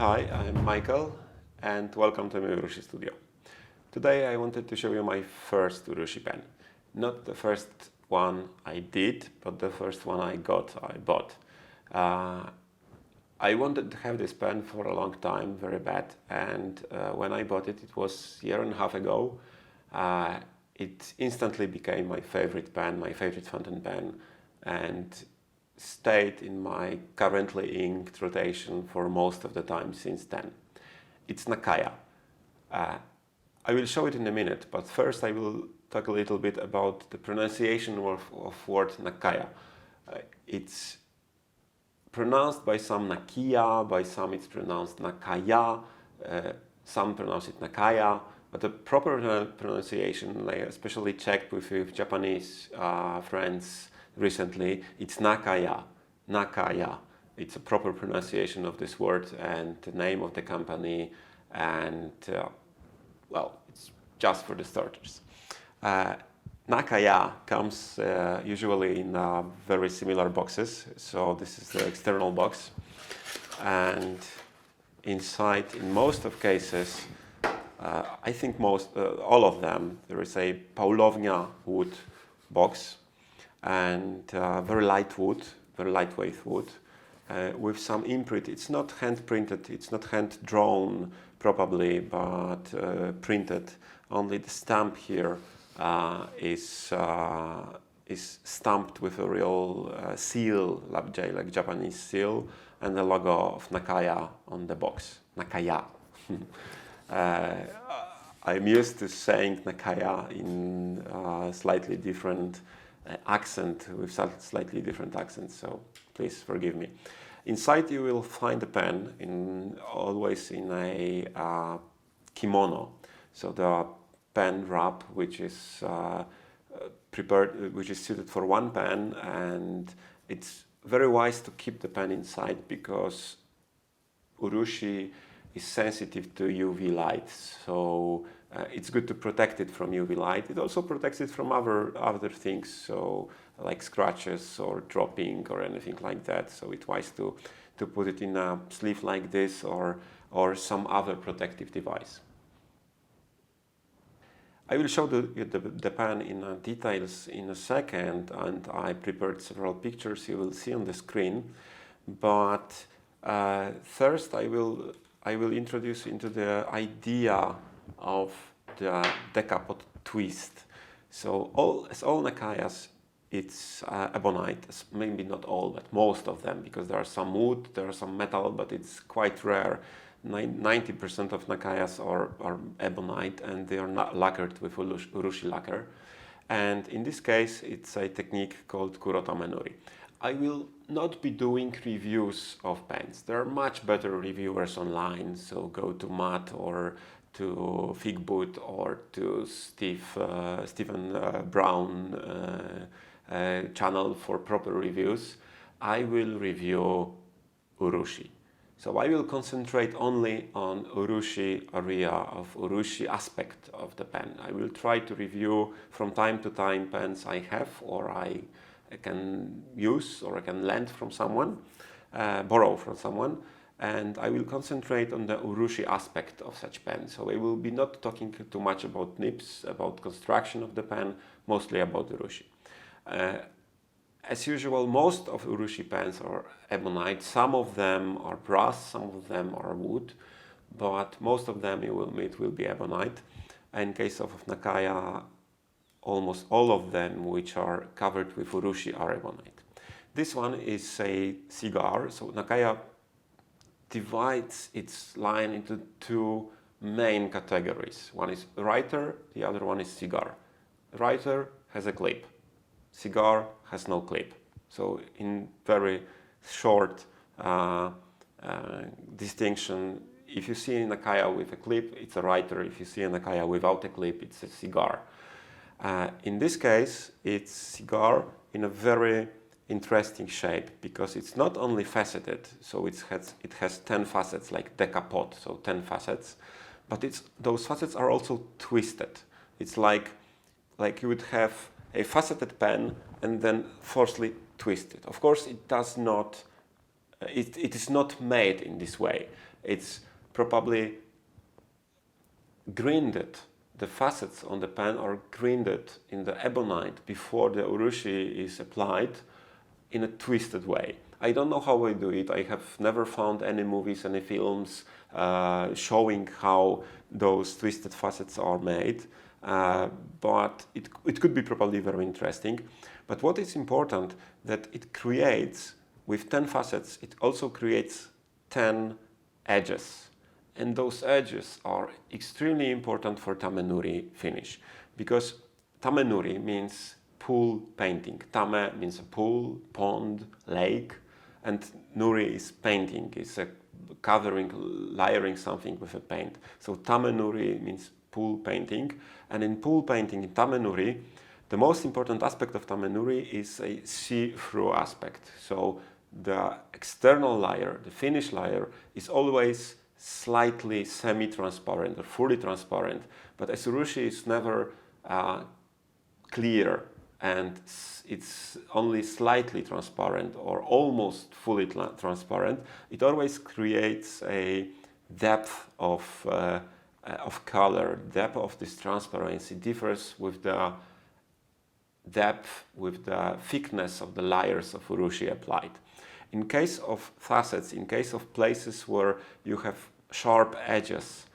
Hi, I'm Michael and welcome to my urushi studio. Today I wanted to show you my first urushi pen. Not the first one I did, but the first one I bought. I wanted to have this pen for a long time, very bad, and when I bought it, it was a year and a half ago. It instantly became my favorite pen, my favorite fountain pen, and stayed in my currently inked rotation for most of the time since then. It's Nakaya. I will show it in a minute, but first I will talk a little bit about the pronunciation of word Nakaya. It's pronounced by some Nakia, by some it's pronounced Nakaya, some pronounce it Nakaya, but the proper pronunciation, I especially checked with Japanese friends recently, it's Nakaya. Nakaya. It's a proper pronunciation of this word and the name of the company, and well, it's just for the starters. Nakaya comes usually in very similar boxes. So this is the external box, and inside, in most of cases, I think all of them, there is a Paulownia wood box, and very light wood, very lightweight wood, with some imprint. It's not hand printed, it's not hand drawn probably, but printed. Only the stamp here is stamped with a real seal, like Japanese seal, and the logo of Nakaya on the box. Nakaya. I'm used to saying Nakaya in slightly different accent, with slightly different accents, so please forgive me. Inside you will find a pen, always in a kimono. So the pen wrap, which is prepared, which is suited for one pen, and it's very wise to keep the pen inside because urushi is sensitive to UV light, so it's good to protect it from UV light. It also protects it from other things, so like scratches or dropping or anything like that. So it's wise to put it in a sleeve like this or some other protective device. I will show the pen in details in a second, and I prepared several pictures you will see on the screen. But first I will introduce into the idea of the Decapod Twist. So all Nakayas, it's ebonite, maybe not all, but most of them, because there are some wood, there are some metal, but it's quite rare. 90% of Nakayas are ebonite, and they are not lacquered with urushi lacquer. And in this case, it's a technique called kuro-tamenuri. I will not be doing reviews of pens. There are much better reviewers online, so go to Matt or to Figboot or to Stephen Brown channel for proper reviews. I will review urushi. So I will concentrate only on urushi area, of urushi aspect of the pen. I will try to review from time to time pens I have or I can use or I can lend from someone, borrow from someone, and I will concentrate on the urushi aspect of such pen. So I will be not talking too much about nibs, about construction of the pen, mostly about urushi. As usual, most of urushi pens are ebonite. Some of them are brass, some of them are wood, but most of them you will meet will be ebonite. In case of Nakaya, almost all of them which are covered with urushi are ebonite. This one is a cigar, so Nakaya divides its line into two main categories. One is writer, the other one is cigar. Writer has a clip, cigar has no clip. So in very short distinction, if you see a Nakaya with a clip, it's a writer. If you see a Nakaya without a clip, it's a cigar. In this case, it's cigar in a very interesting shape because it's not only faceted, so it has 10 facets like Decapod, so 10 facets, but those facets are also twisted. It's like you would have a faceted pen and then forcefully twisted. Of course, it is not made in this way. It's probably grinded. The facets on the pen are grinded in the ebonite before the urushi is applied in a twisted way. I don't know how I do it. I have never found any movies, any films showing how those twisted facets are made, but it could be probably very interesting. But what is important, that it creates, with 10 facets, it also creates 10 edges. And those edges are extremely important for tamenuri finish, because tamenuri means pool painting. Tame means a pool, pond, lake, and nuri is painting, is a covering, layering something with a paint. So tamenuri means pool painting, and in pool painting, in tamenuri, the most important aspect of tamenuri is a see-through aspect. So the external layer, the finish layer, is always slightly semi-transparent or fully transparent, but as urushi is never clear, and it's only slightly transparent or almost fully transparent, it always creates a depth of color. Depth of this transparency differs with the depth, with the thickness of the layers of urushi applied. In case of facets, in case of places where you have sharp edges,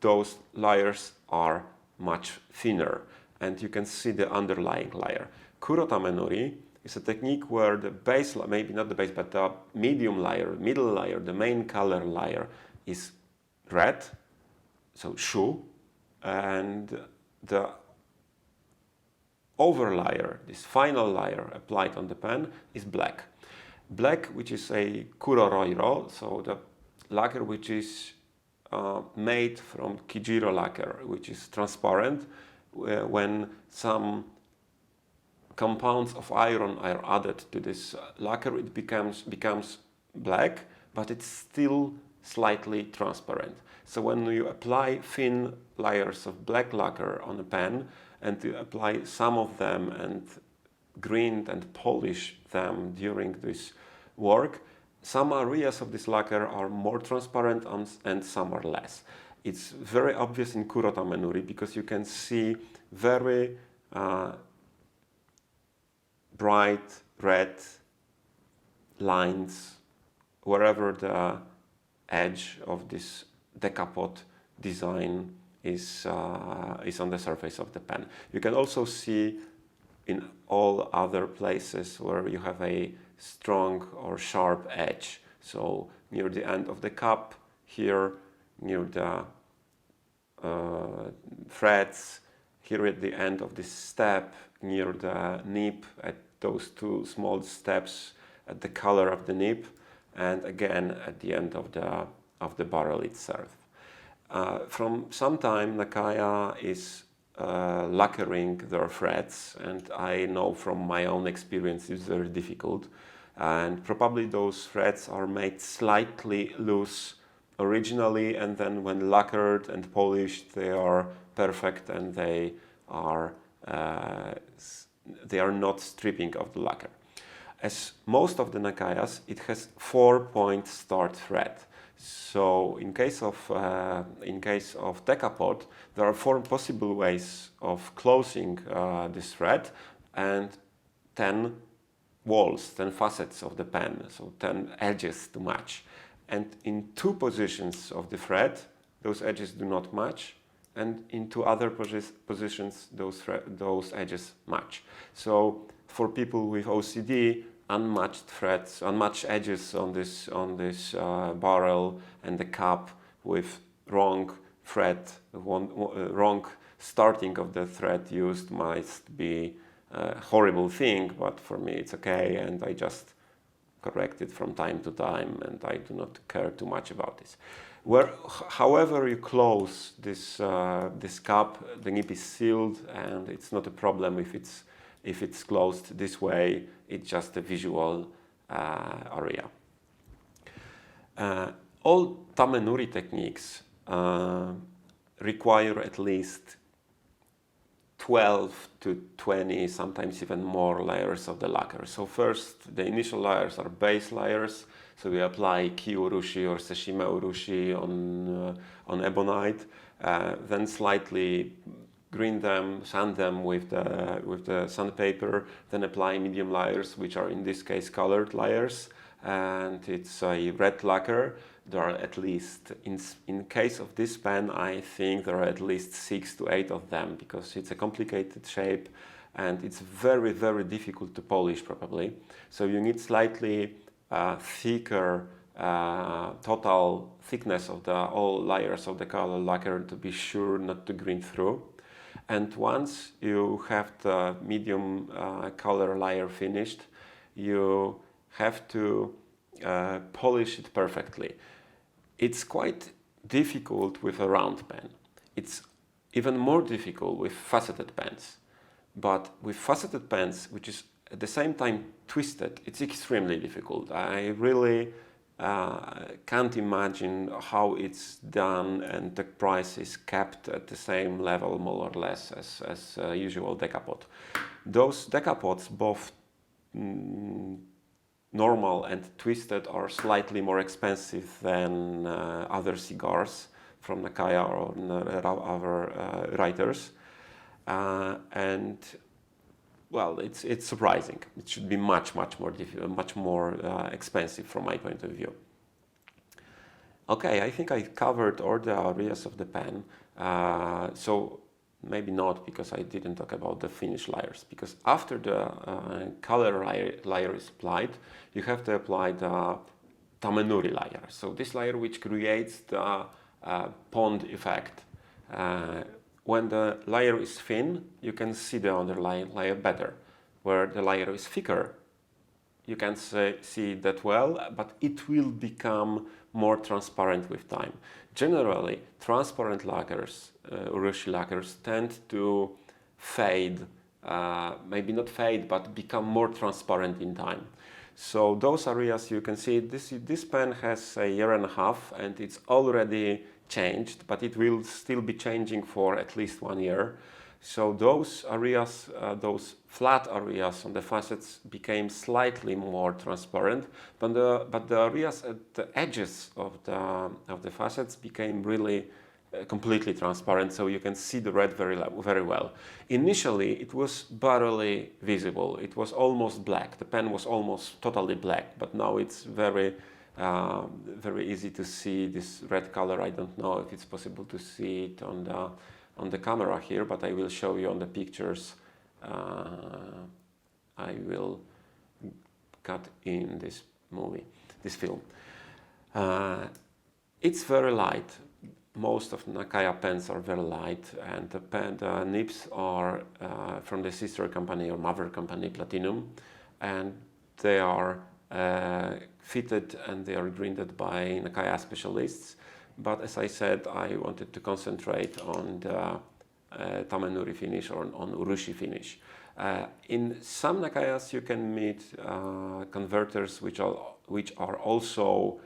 those layers are much thinner, and you can see the underlying layer. Kuro-tamenuri is a technique where the base, maybe not the base, but the medium layer, middle layer, the main color layer is red, so shu, and the overlayer, this final layer applied on the pen, is black. Black, which is a kuro-roiro, so the lacquer which is made from kijiro lacquer, which is transparent. When some compounds of iron are added to this lacquer, it becomes black, but it's still slightly transparent. So when you apply thin layers of black lacquer on a pen, and you apply some of them and grind and polish them during this work, some areas of this lacquer are more transparent and some are less. It's very obvious in kuro-tamenuri because you can see very bright red lines wherever the edge of this decapod design is on the surface of the pen. You can also see in all other places where you have a strong or sharp edge. So near the end of the cup, here near the threads, here at the end of this step, near the nib, at those two small steps at the collar of the nib, and again at the end of the barrel itself. From some time, Nakaya is lacquering their threads, and I know from my own experience it's very difficult, and probably those threads are made slightly loose originally, and then when lacquered and polished they are perfect, and they are not stripping of the lacquer. As most of the Nakayas, it has 4-point start thread. So in case of Decapod, there are 4 possible ways of closing this thread, and 10 walls, 10 facets of the pen, so 10 edges to match. And in 2 positions of the thread, those edges do not match, and in 2 other positions, those edges match. So for people with OCD, unmatched threads, unmatched edges on this barrel and the cup with wrong thread, wrong starting of the thread used might be a horrible thing, but for me it's okay, and I just correct it from time to time, and I do not care too much about this. However you close this cup, the nib is sealed, and it's not a problem if it's closed this way. It's just a visual area. All tamenuri techniques require at least 12 to 20, sometimes even more layers of the lacquer. So first, the initial layers are base layers. So we apply ki-urushi or seshima urushi on ebonite, then slightly green them, sand them with the sandpaper, then apply medium layers, which are in this case colored layers, and it's a red lacquer. There are at least, in case of this pen, I think there are at least 6 to 8 of them, because it's a complicated shape and it's very, very difficult to polish probably. So you need slightly thicker total thickness of all layers of the color lacquer to be sure not to green through. And once you have the medium color layer finished, you have to polish it perfectly. It's quite difficult with a round pen. It's even more difficult with faceted pens. But with faceted pens, which is at the same time twisted, it's extremely difficult. I really can't imagine how it's done and the price is kept at the same level more or less as usual Decapod. Those Decapods, both normal and twisted, are slightly more expensive than other cigars from Nakaya or other writers. And well, it's surprising. It should be much more difficult, much more expensive from my point of view. Okay, I think I covered all the areas of the pen. So maybe not, because I didn't talk about the finish layers. Because after the color layer is applied, you have to apply the tamenuri layer. So this layer which creates the pond effect. When the layer is thin, you can see the underlying layer better. Where the layer is thicker, you can see that well, but it will become more transparent with time. Generally, transparent lacquers, urushi lacquers, tend to fade, maybe not fade, but become more transparent in time. So those areas you can see, this pen has a year and a half and it's already changed, but it will still be changing for at least 1 year. So those areas, those flat areas on the facets became slightly more transparent, but the areas at the edges of the facets became really completely transparent, so you can see the red very well. Initially, it was barely visible. It was almost black. The pen was almost totally black, but now it's very easy to see this red color. I don't know if it's possible to see it on the camera here, but I will show you on the pictures. I will cut in this film. It's very light. Most of Nakaya pens are very light, and the nibs are from the sister company or mother company, Platinum, and they are fitted and they are grinded by Nakaya specialists. But as I said, I wanted to concentrate on the tamenuri finish or on urushi finish. In some Nakayas you can meet converters which are also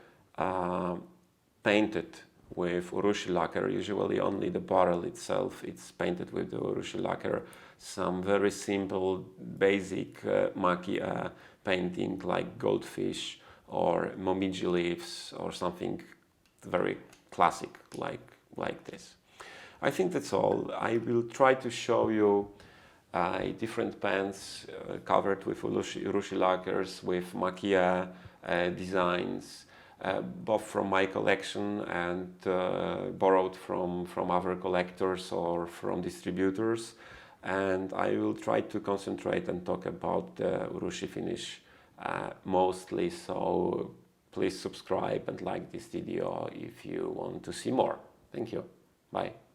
painted with urushi lacquer. Usually only the barrel itself it's painted with the urushi lacquer. Some very simple basic maki-e painting like goldfish or momiji leaves or something very classic like this. I think that's all. I will try to show you different pens covered with urushi lacquers, with maki-e designs, both from my collection and borrowed from other collectors or from distributors. And I will try to concentrate and talk about the urushi finish mostly, so please subscribe and like this video if you want to see more. Thank you. Bye.